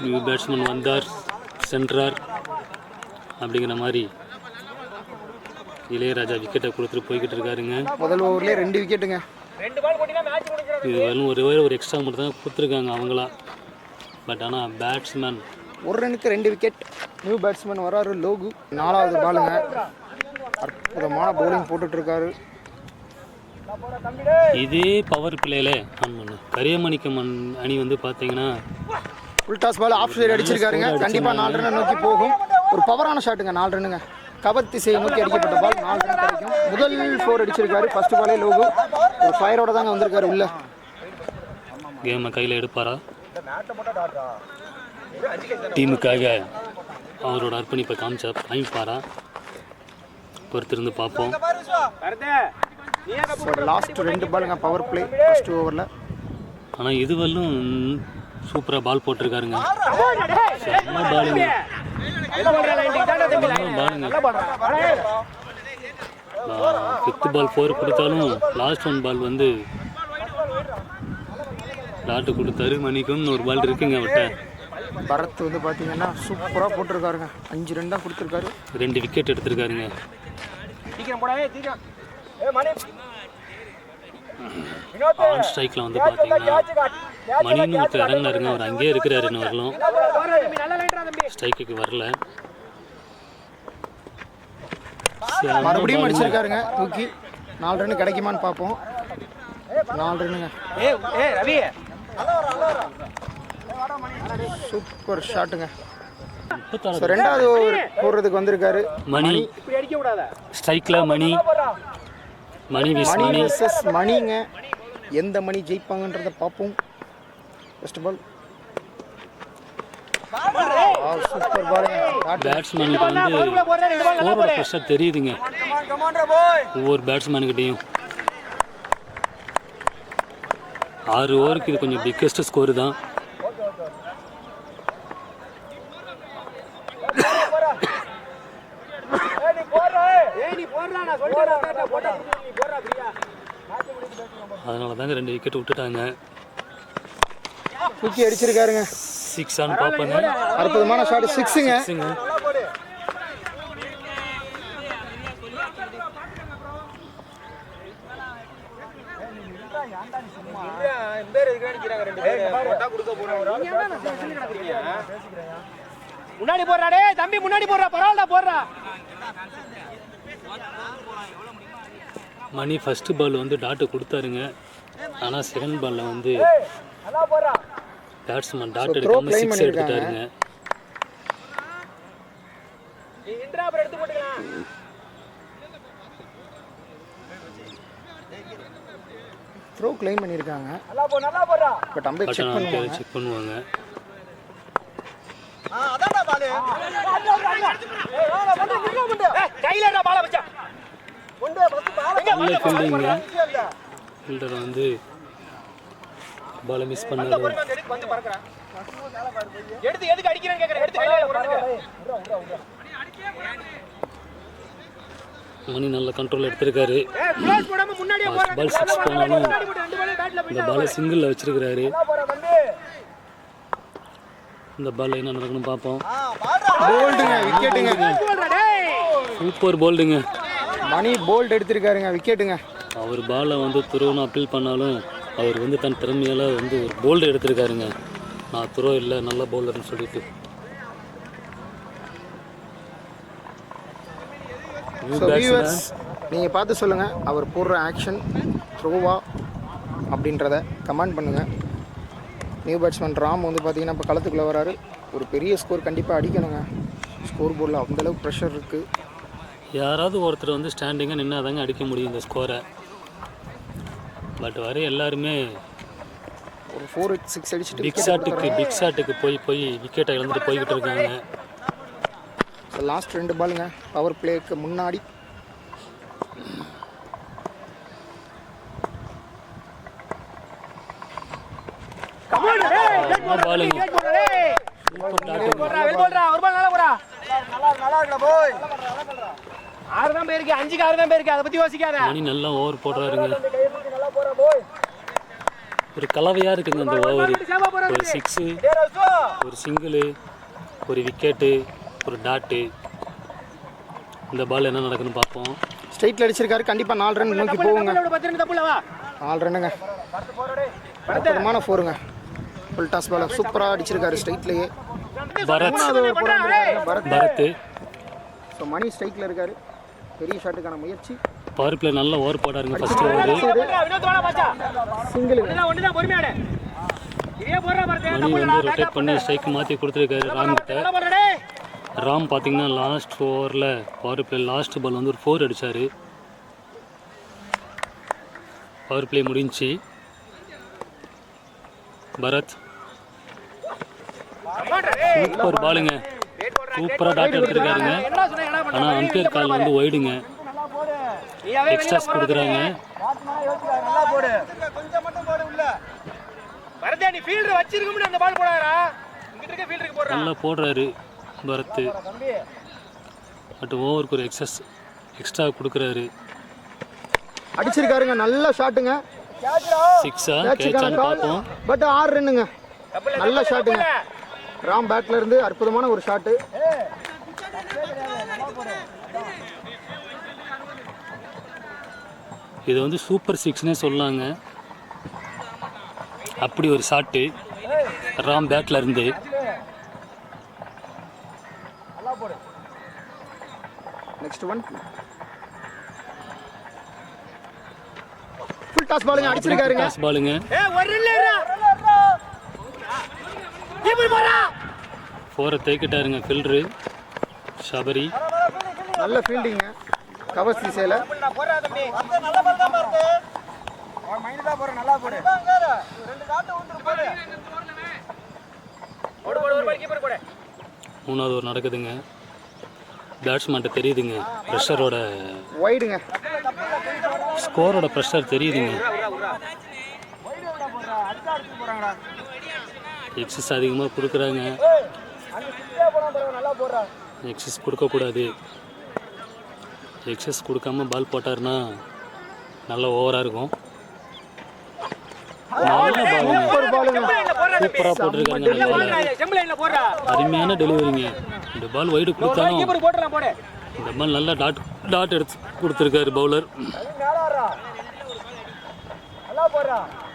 நியூ பேட்ஸ்மேன் வந்தார் சென்றார் அப்படிங்கிற மாதிரி இளையராஜா விக்கெட்டை கொடுத்துட்டு போய்கிட்டு இருக்காருங்க. முதல் ஓவர்லேயே 2 விக்கெட்டுங்க. இது வரலும் ஒரு எக்ஸ்ட்ரா மட்டும் தான் கொடுத்துருக்காங்க அவங்களா. பட் ஆனால் பேட்ஸ்மேன் 1 ரனுக்கு 2 விக்கெட். நியூ பேட்ஸ்மேன் வராரு லோகு. 4வது பாலுங்க. அற்புதமான பவுலிங் போட்டுட்ருக்காரு. இதே பவர் பிளேல கரியமணிக்கு அணி வந்து பார்த்தீங்கன்னா full toss ball off side அடிச்சிருக்காருங்க. கண்டிப்பாக 4 ரன் நோக்கி போகும். ஒரு பவரான ஷாட்டுங்க. 4 ரன்னுங்க. கவர் திசையை நோக்கி அடிக்கப்பட்ட பால் 4 ரன் கிடைக்கும். முதல் 4 அடிச்சிருக்காரு. ஃபர்ஸ்ட் பாலே லோகு. ஒரு ஃபயரோட தாங்க வந்திருக்காரு உள்ள. கேமை கையில் எடுப்பாரா? டீமுக்காக அவரோட அர்ப்பணிப்பை காமிப்பாரா? பொறுத்திருந்து பார்ப்போம். லாஸ்ட் 2 பாலுங்க பவர் பிளே ஃபர்ஸ்ட் ஓவரில். ஆனால் இதுவரையும் சூப்பராக பால் போட்டிருக்காருங்க. செம்ம பாலுங்க. 5th பால் 4 கொடுத்தாலும் லாஸ்ட் 1 பால் வந்து டாட்டு கொடுத்தாரு. மணிக்குன்னு ஒரு பால் இருக்குங்க அவர்கிட்ட. பரத் வந்து பார்த்தீங்கன்னா சூப்பராக போட்டிருக்காருங்க. 5 ரன் தான் கொடுத்துருக்காரு. 2 விக்கெட் எடுத்திருக்காருங்க. ஆன் ஸ்ட்ரைக்கில் வந்து பார்த்தீங்கன்னா மணின்னு ஒருத்தர் இறங்கினாருங்க. அவர் அங்கேயே இருக்கிறாரு. இன்னும் வரலாம் ஸ்ட்ரைக்குக்கு வரல. மறுபடியும் அடிச்சிருக்காருங்க தூக்கி. 4 ரன் கிடைக்குமான்னு பார்ப்போம். 4 ரன்னுங்க. சூப்பர் ஷாட்டுங்க. ஸோ ரெண்டாவது ஓவர் போடுறதுக்கு வந்திருக்காரு மணி ஸ்ட்ரைக்கில் மணி விஸ் மணி மணி விசஸ் மணிங்க. எந்த மணி ஜெயிப்பாங்கன்றதை பார்ப்போம். ஃபர்ஸ்ட் பால் சூப்பர் பாலுங்க. பேட்ஸ்மேனுக்கு வந்து ஓவரோட ப்ரெஷர் தெரியுதுங்க ஒவ்வொரு பேட்ஸ்மேனுக்கிட்டையும். 6 ஓவருக்கு இது கொஞ்சம் பிக்கெஸ்ட் ஸ்கோரு தான். அதனால தாங்க 2 விக்கெட் விட்டுட்டாங்க. தூக்கி அடிச்சிருக்காருங்க. 6 ஆன்னு பார்ப்பேங்க. அற்புதமான ஷாட், சிக்ஸுங்க. முன்னாடி போடுறா டேய் தம்பி, முன்னாடி போடுறா, பரவாயில்ல போடுறா. மணி ஃபர்ஸ்ட் பால் வந்து டாட்டு கொடுத்தாருங்க. ஆனால் செகண்ட் பாலில் வந்து பேட்ஸ்மேன் டாட் எடுக்காம 6 எடுத்துட்டாருங்க. த்ரோ கிளைம் பண்ணியிருக்காங்க. பட் அம்பையர் செக் பண்ணுவாங்க. ஃபீல்டர் வந்து பாலை மிஸ் பண்ணாரு. மணி நல்ல கண்ட்ரோல் எடுத்திருக்காரு. பால் 6 போனாலும் இந்த பாலை சிங்கிளில் வச்சிருக்கிறாரு. இந்த பால் என்ன நடக்கணும் பார்ப்போம். போல்டுங்க, விக்கெட்டுங்க. சூப்பர் போல்டுங்க. மணி போல்ட் எடுத்திருக்காருங்க, விக்கெட்டுங்க. அவர் பாலை வந்து துரோன்னு அப்பீல் பண்ணாலும் அவர் வந்து தன் திறமையால் வந்து ஒரு போல்டு எடுத்திருக்காருங்க. நான் துரோ இல்லை, நல்ல பவுலர்னு சொல்லிட்டு. நீங்கள் பார்த்து சொல்லுங்கள், அவர் போடுற ஆக்ஷன் த்ரோவா அப்படின்றத கமெண்ட் பண்ணுங்கள். நியூ பேட்ஸ்மேன் ராம் வந்து பார்த்தீங்கன்னா இப்போ களத்துக்குள்ளே வராரு. ஒரு பெரிய ஸ்கோர் கண்டிப்பாக அடிக்கணுங்க. ஸ்கோர் போர்டில் அந்தளவுக்கு ப்ரெஷர் இருக்குது. யாராவது ஒருத்தர் வந்து ஸ்டாண்டிங்காக நின்று தாங்க அடிக்க முடியும் இந்த ஸ்கோரை. பட் வர எல்லாருமே ஒரு 4-6 அடிச்சுட்டு பிக் ஷாட்டுக்கு போய் விக்கெட்டை இழந்துட்டு போய்கிட்டு இருக்காங்க. லாஸ்ட் 2 பாலுங்க பவர் பிளேக்கு முன்னாடி. பாலுங்க மணி நல்லா ஓவர் போடுறாருங்க. ஒரு கலவையாக இருக்குங்க அந்த ஓவர். ஒரு 6, ஒரு சிங்கிளு, ஒரு விக்கெட்டு, ஒரு டாட்டு. இந்த பால் என்ன நடக்குன்னு பார்ப்போம். ஸ்ட்ரைட்டில் அடிச்சிருக்காரு. கண்டிப்பாக 4 ரன் நோக்கி போகுங்க. 4 ரன்னுங்க. அற்புதமான 4ங்க. ஃபுல் டாஸ் பால் சூப்பராக அடிச்சிருக்காரு ஸ்ட்ரைட்லேயே. பரத் ஸோ மணி ஸ்ட்ரைக்கில் இருக்காரு. பெரிய ஷாட்டுக்கான முயற்சி. பவர் பிளே நல்ல ஓவர் போடாருங்க. First over single. மணி வந்து ரொட்டேட் பண்ணி ஸ்ட்ரைக் மாற்றி கொடுத்துருக்காரு ராம் கிட்ட. ராம் பார்த்தீங்கன்னா லாஸ்ட் ஓவரில் பவர் பிளே லாஸ்ட் பால் வந்து ஒரு 4 அடித்தார். பவர் பிளே முடிஞ்சு. பரத் சூப்பர் பாலுங்க. சூப்பராக டாட் எடுத்துருக்காருங்க. ஆனால் அம்பையர் கால் வந்து ஒய்டுங்க. எக்ஸ்ட்ராஸ் கொடுக்குறாங்க. நல்லா போடுறாரு பரத். பட் ஓவருக்கு ஒரு எக்ஸ்ட்ரா கொடுக்குறாரு. அடிச்சிருக்காருங்க. நல்ல ஷாட்டுங்க. 6ஆ கேட்சான்னு பார்ப்போம். பட் 6 ரன்னுங்க. நல்ல ஷாட்டுங்க. ராம் பேட்ல இருந்து அற்புதமான ஒரு ஷாட்டு. இது வந்து சூப்பர் 6னே சொல்லாங்க. அப்படி ஒரு ஷாட்டு ராம் பேட்ல இருந்து. நெக்ஸ்ட் ஒன் ஃபுல் டாஸ் பாலுங்க. அடிச்சிருக்காருங்க. டாஸ் பாலுங்க. 4 தேக்கிட்டாருங்க ஃபில்ட்ரு ஷபரி. நல்ல ஃபீல்டிங்க கவர் திசையில். போடுறா தம்பி நல்ல பால் தான் பாருங்க மைண்ட் தான் போற நல்லா போடு ரெண்டு காட்டு வந்து போடு போடு போடு ஒரு பால் கீப்பர் போடு. 3வது ஓவர் நடக்குதுங்க. பேட்ஸ்மேன்ட்ட தெரியுதுங்க ப்ரெஷரோட வைடுங்க. ஸ்கோரோட ப்ரெஷர் தெரியுதுங்க. எக்ஸஸ் அதிகமாக கொடுக்குறாங்க. எக்ஸஸ் கொடுக்கக்கூடாது. எக்ஸஸ் கொடுக்காம பால் போட்டாருன்னா நல்ல ஓவராக இருக்கும். நல்ல பாலுங்க, சூப்பராக போட்டிருக்காருங்க. நல்ல அருமையான டெலிவரிங்க. இந்த பால் வைடு கொடுத்தாலும் இந்த பால் நல்லா டாட் எடுத்து கொடுத்துருக்காரு பவுலர்.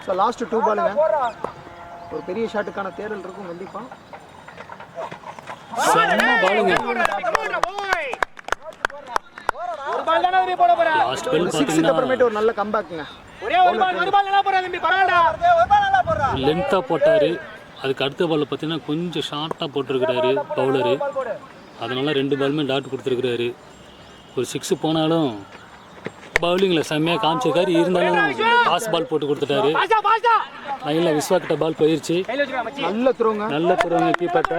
ஸோ லாஸ்ட் 2 பாலுங்க. ஒரு பெரிய ஷாட்டுக்கான தேடல் இருக்கும் கண்டிப்பாக. செம்ம பாலுங்க. லாஸ்ட் பால் பார்த்தீங்கன்னா அப்புறமேட்டு ஒரு நல்ல கம்பேக்குங்க. லென்த்தாக போட்டார். அதுக்கு அடுத்த பால் பார்த்தீங்கன்னா கொஞ்சம் ஷார்ட்டாக போட்டிருக்கிறாரு பவுலரு. அதனால 2 பாலுமே டாட் கொடுத்துருக்குறாரு. ஒரு 6 போனாலும் பவுலிங்கில் செம்மையாக காமிச்சிருக்காரு. இருந்தாலும் பாஸ் பால் போட்டு கொடுத்துட்டாரு. லைனில் விஸ்வா கிட்ட பால் போயிடுச்சு. நல்ல த்ரோங்க. நல்ல த்ரோங்க கீப்பர்ட்ட.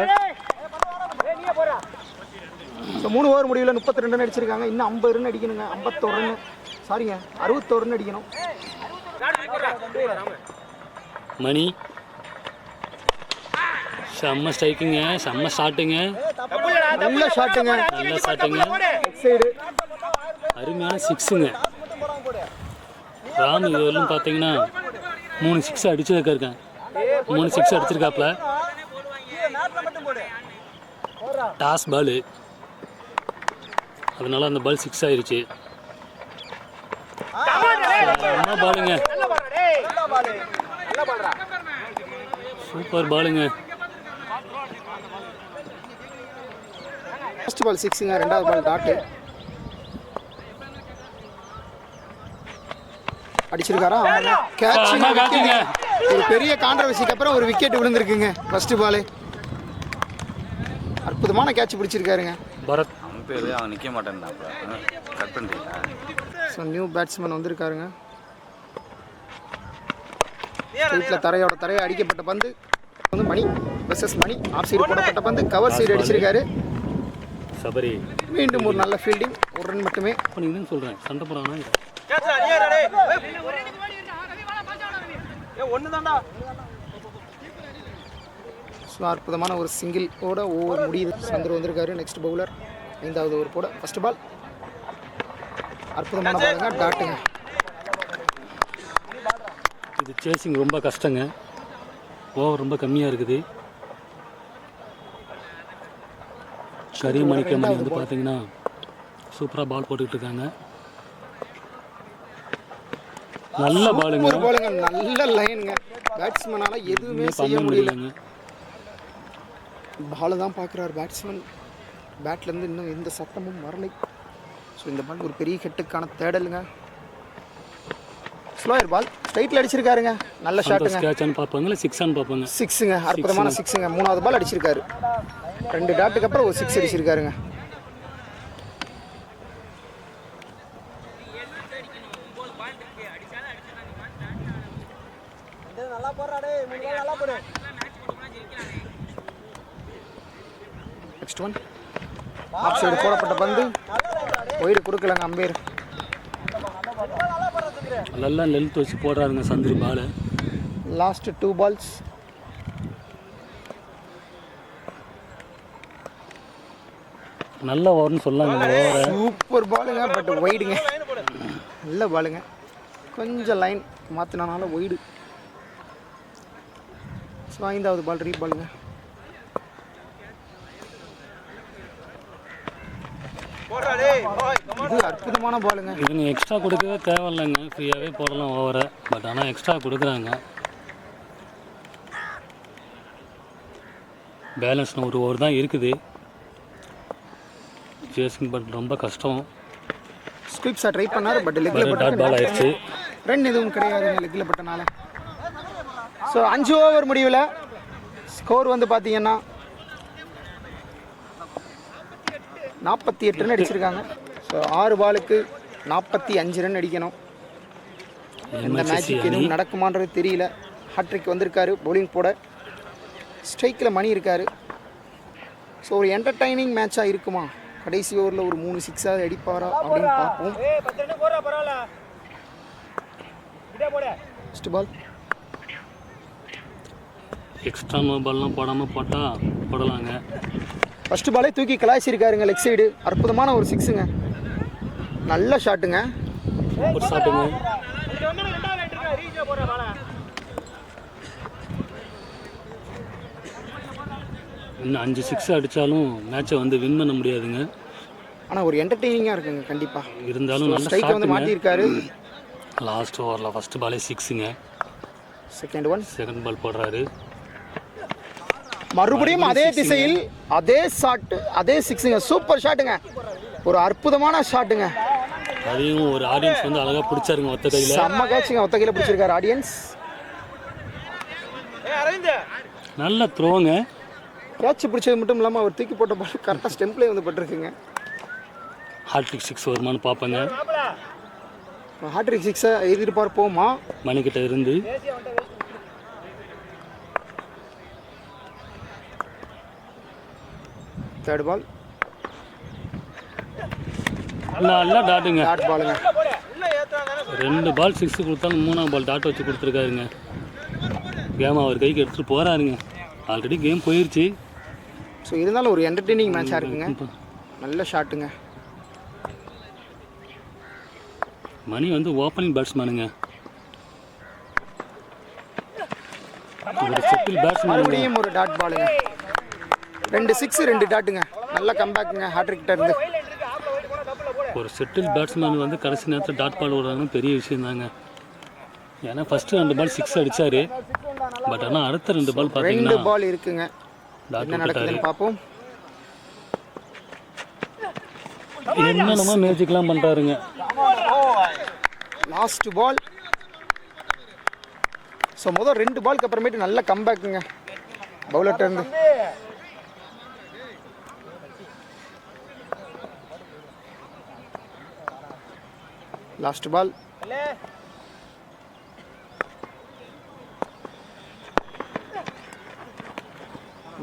ஸோ 3 ஓவர் முடிவில் 32 ரன் அடிச்சிருக்காங்க. இன்னும் 50 ரன் அடிக்கணுங்க. 51 ரன் சாரிங்க 61 ரன் அடிக்கணும். மணி செம்ம ஸ்ட்ரைக்குங்க, செம்ம ஷாட்டுங்க. நல்ல ஷாட்டுங்க. நல்ல ஷாட்டுங்க. சைடு அருமையான 6ங்க. ராம் இதுவரையும் பார்த்தீங்கன்னா 3 6 அடிச்சிருக்காருங்க. 3 6 அடிச்சிருக்காப்புல. டாஸ் பாலு, அதனால அந்த பால் 6 ஆயிருச்சு. பாலுங்க, சூப்பர் பாலுங்க. ஃபர்ஸ்ட் பால் 6ங்க, 2வது பால் டாட்டு அடிச்சிருக்காரா? கேட்சுங்க. ஒரு பெரிய கான்ட்ரவர்சிக்கு அப்புறம் ஒரு விக்கெட் விழுந்திருக்குங்க. ஃபர்ஸ்ட் பால் அற்புதமான கேட்ச் பிடிச்சிருக்காருங்க பரத். பேர் அவன் நிற்க மாட்டேன் கட் பண்ணுறீங்க. ஸோ நியூ பேட்ஸ்மேன் வந்திருக்காருங்க. ஸ்ட்ரைட்டில் தரையை அடிக்கப்பட்ட பந்து வந்து Mani versus Mani. Off side போடப்பட்ட பந்து கவர் சைடு அடிச்சிருக்காரு. சபரி மீண்டும் ஒரு நல்ல ஃபீல்டிங். 1 ரன் மட்டுமே. இப்போ நீங்கள் சொல்கிறேன் சண்டை போகிறானா? ஸோ அற்புதமான ஒரு சிங்கிள் ஓட ஓவர் முடியுது. சந்தர் வந்திருக்காரு நெக்ஸ்ட் பவுலர். 5வது ஓவர் போட ஃபர்ஸ்ட் பால் அற்புதமான பாலுங்க, டாட்டுங்க. இது சேசிங் ரொம்ப கஷ்டங்க. ஓவர் ரொம்ப கம்மியாக இருக்குது. கரிமணிக்க மணி வந்து பார்த்தீங்கன்னா சூப்பராக பால் போட்டுக்கிட்டு இருக்காங்க. நல்ல பாலுங்க. நல்ல லைனுங்க. பேட்ஸ்மேனால எதுவுமே செய்ய முடியலங்க. பால் தான் பார்க்குறாரு பேட்ஸ்மேன். பேட்லேருந்து இன்னும் எந்த சத்தமும் வரலை. ஸோ இந்த பால் ஒரு பெரிய ஹெட்டுக்கான தேடலுங்க. ஸ்லோயர் பால் ஸ்ட்ரைட்டில் அடிச்சிருக்காருங்க. நல்ல ஷாட்டுங்க. கேட்சான்னு பார்ப்பாங்களா 6ஆன்னு பார்ப்பாங்க. 6ங்க, அற்புதமான 6ங்க. 3வது பால் அடிச்சிருக்காரு. 2 டாட்டுக்கு அப்புறம் ஒரு 6 அடிச்சிருக்காருங்க. நெக்ஸ்ட் ஒன் ஆஃப் சைடு போடப்பட்ட பந்து ஒயிடு கொடுக்கலங்க அம்பேர். நல்லா லென்த் வச்சு போடுறாருங்க சந்திரி பால். Last 2 balls. நல்ல ஓவர்னு சொல்லலாங்க. சூப்பர் பாலுங்க, பட் ஒயிடுங்க. நல்ல பாலுங்க. கொஞ்சம் லைன் மாற்றினால ஒயிடு. ஸோ 5வது பால் ரீபாலுங்க. இது அற்புதமான பாலுங்க. இதுங்க எக்ஸ்ட்ரா கொடுக்கவே தேவையில்லைங்க. ஃப்ரீயாகவே போடலாம் ஓவரை. பட் ஆனால் எக்ஸ்ட்ரா கொடுக்குறாங்க. பேலன்ஸ் ஒரு ஓவர் தான் இருக்குது. சேசிங் பட் ரொம்ப கஷ்டம். ஸ்குவிப்ஸாக ட்ரை பண்ணார், பட் லெக்கில் டாட் பால் ஆயிடுச்சு. ரன் எதுவும் கிடையாதுங்க லெக்கில் பட்டனால. ஸோ 5 ஓவர் முடிவில் ஸ்கோர் வந்து பார்த்தீங்கன்னா 48 ரன் அடிச்சிருக்காங்க. ஸோ 6 பாலுக்கு 45 ரன் அடிக்கணும். இந்த மேட்சுக்கு எதுவும் நடக்குமான்றது தெரியல. ஹாட்ரிக் வந்திருக்காரு பவுலிங் போட. ஸ்ட்ரைக்கில் மணி இருக்கார். ஸோ ஒரு என்டர்டைனிங் மேட்சாக இருக்குமா? கடைசி ஓவரில் ஒரு 3 சிக்ஸாக அடிப்பாரா அப்படின்னு பார்ப்போம். ஃபஸ்ட்டு பால் எக்ஸ்ட்ரா நோ பால்லாம் போடாமல் போடலாங்க. ஃபஸ்ட்டு பாலே தூக்கி கலாய்ச்சிருக்காருங்க லெக் சைடு. அற்புதமான ஒரு சிக்ஸுங்க. நல்ல ஷாட்டுங்க. ஒரு ஷாட்டுங்க. இன்னும் 5 சிக்ஸ் அடித்தாலும் மேட்சை வந்து வின் பண்ண முடியாதுங்க. ஆனால் ஒரு என்டர்டெய்னிங்காக இருக்குங்க கண்டிப்பாக. இருந்தாலும் நல்ல ஸ்ட்ரைக்கை வந்து மாட்டியிருக்காரு. லாஸ்ட் ஓவரில் ஃபஸ்ட்டு பாலே 6ங்க. செகண்ட் பால் போடுறாரு. மறுபடியும் அதே திசையில் அதே ஷாட்டு, அதே சிக்ஸுங்க. சூப்பர் ஷாட்டுங்க. ஒரு அற்புதமான ஷாட்டுங்க. அதையும் ஒரு ஆடியன்ஸ் வந்து அழகாக பிடிச்சாருங்க ஒத்த கையில். செம்ம கேட்சுங்க. ஒத்த கையில் பிடிச்சிருக்காரு ஆடியன்ஸ். நல்ல த்ரோங்க. கேட்ச் பிடிச்சது மட்டும் இல்லாமல் அவர் தூக்கி போட்ட பால் கரெக்டாக ஸ்டெம்ப்லேயே வந்து பட்டிருக்குங்க. ஹாட்ரிக் 6 வருமானு பார்ப்பேங்க. ஹாட்ரிக் 6 எதிர்பார்ப்போமா மணிக்கிட்ட இருந்து? தேர்ட் பால் நல்லா டாட்டுங்க. டாட் பாலுங்க. 2 பால் 6 கொடுத்தாலும் 3ஆம் பால் டாட் வச்சு கொடுத்துருக்காருங்க. கேம் அவர் கைக்கு எடுத்துகிட்டு போகிறாருங்க. ஆல்ரெடி கேம் போயிடுச்சு. ஸோ இருந்தாலும் ஒரு என்டர்டெய்னிங் மேட்சாக இருக்குங்க. நல்ல ஷாட்டுங்க. மணி வந்து ஓப்பனிங் பேட்ஸ்மேனுங்க. ஒரு செட்டில் பேட்ஸ்மேன். ஒரு டாட் பாலுங்க. 2 6 2 டாட்டுங்க. நல்ல கம்பேக்குங்க ஹாட்ரிக்கிட்ட இருந்து. ஒரு செட்டில் பேட்ஸ்மேன் வந்து கடைசி நேரத்தில் டாட் பால் விடுறாங்கன்னு பெரிய விஷயம் தாங்க. ஏன்னா ஃபஸ்ட்டு 2 பால் 6 அடித்தார். பட் ஆனால் அடுத்த 2 பால் பார்த்தீங்கன்னா 2 பால் இருக்குங்க. என்ன நடக்குதுன்னு பார்ப்போம். என்னென்னமோ மேஜிக்லாம் பண்ணுறாருங்க. Last ball. ஸோ முதல் 2 பாலுக்கு அப்புறமேட்டு நல்ல கம்பேக்குங்க பவுலர்கிட்ட இருந்து. Last ball.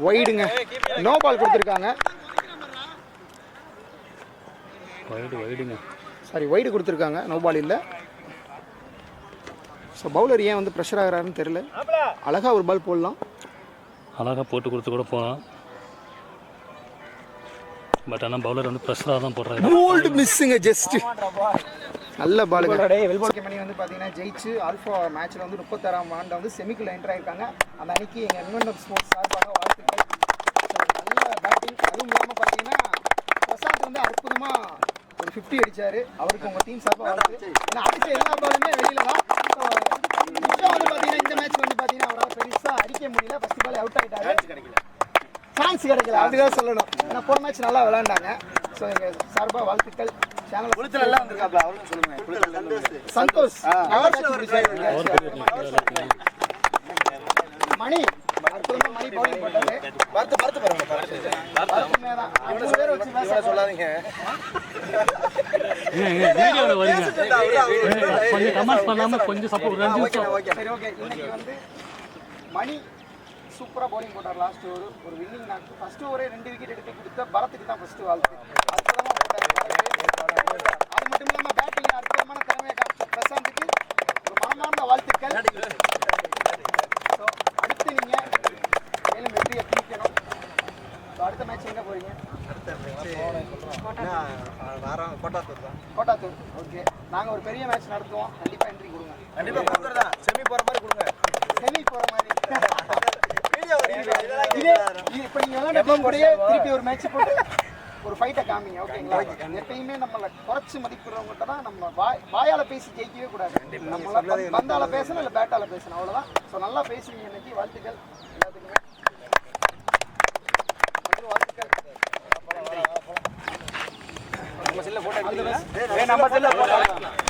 வைடுங்க. நோ பால் கொடுத்துருக்காங்க. வைடுங்க. சாரி வைடு கொடுத்துருக்காங்க. நோ பால் இல்லை. ஸோ பவுலர் ஏன் வந்து ப்ரெஷர் ஆகிறாருன்னு தெரியல. அழகாக ஒரு பால் போடலாம். அழகாக போட்டு கொடுத்து கூட போகலாம். பட் ஆனால் பவுலர் வந்து ப்ரெஷராக தான் போடுறாரு. போல்டு மிஸ்ஸுங்க. ஜஸ்ட் நல்ல பாலுங்க. மணி வந்து பார்த்தீங்கன்னா ஜெயிச்சு ஆல்ஃபா மேட்ச்சில் வந்து 36ஆம் ஆண்டு வந்து செமிக்குள்ள என்டர் ஆயிருக்காங்க. அந்த அன்னைக்கு எங்கள் என்வென்டர் ஸ்போர்ட்ஸ் சார்பாக வாழ்த்துக்கள். நல்ல பேட்டிங். அதுவும் இல்லாமல் பார்த்தீங்கன்னா பிரசாந்த் வந்து அற்புதமாக ஒரு 50 அடித்தார். அவருக்கு உங்கள் டீம் சார்பாக வாழ்த்து. ஏன்னா அடித்த எல்லா பாலுமே வெளியில் தான். மிச்சம் வந்து பார்த்தீங்கன்னா இந்த மேட்ச் வந்து பார்த்தீங்கன்னா அவரால் பெருசாக அடிக்க முடியல. ஃபஸ்ட் பால் அவுட் ஆகிட்டாரு. சான்ஸ் கிடைக்கல. அதுதான் சொல்லணும். ஏன்னா போன மேட்ச் நல்லா விளையாண்டாங்க. ஸோ எங்கள் சார்பாக வாழ்த்துக்கள். சேனல் குளித்து நல்லா வந்திருக்காப்ல. அவரும் சொல்லுங்க. சந்தோஷ் மணி அற்புதமா மணி பவுலிங் போட்டாரு. பார்த்து பாருங்க. சொல்லாதீங்க. வீடியோவில் வருங்க. கொஞ்சம் கமெண்ட் பண்ணாமல் கொஞ்சம் சப்போர்ட். சரி ஓகே. இன்னைக்கு வந்து மணி சூப்பராக பவுலிங் போட்டார். லாஸ்ட் ஒரு வின்னிங் நாக்கு. ஃபர்ஸ்ட் ஓவரே 2 விக்கெட் எடுத்து கொடுத்த பரத்துக்கு தான் ஃபர்ஸ்ட் வாழ்த்து. அற்புதமாக போட்டார். அது மட்டும் இல்லாமல் பேட்டிங் அற்புதமான திறமையை காமிச்ச பிரசாந்துக்கு ஒரு மனமார்ந்த வாழ்த்துக்கள். ஸோ அடுத்து நீங்கள் மேலும் வெற்றியை பிடிக்கணும். ஸோ அடுத்த மேட்ச் எங்கே போகிறீங்க? கோட்டாத்தூர். ஓகே. நாங்கள் ஒரு பெரிய மேட்ச் நடத்துவோம். கண்டிப்பாக என்ட்ரி கொடுங்க. கண்டிப்பாக செமி போகிற மாதிரி கொடுங்க. செமி போகிற மாதிரி. இப்போ நீங்கள் விளையாட திருப்பி ஒரு மேட்ச் போட்டு ஒரு ஃபைட்டை காமிங்க. ஓகேங்களா? எப்பயுமே நம்மளை குறைச்சி மதிப்பிடுறவங்ககிட்ட தான் நம்ம வாயால் பேசி ஜெயிக்கவே கூடாது. நம்மள பந்தால பேசணும் இல்லை பேட்டால் பேசணும். அவ்வளோதான். ஸோ நல்லா பேசுவீங்க இன்னைக்கு. வாழ்த்துக்கள் எல்லாத்துக்குமே. வாழ்த்துக்கள். நம்ம செல்ல போட்டோ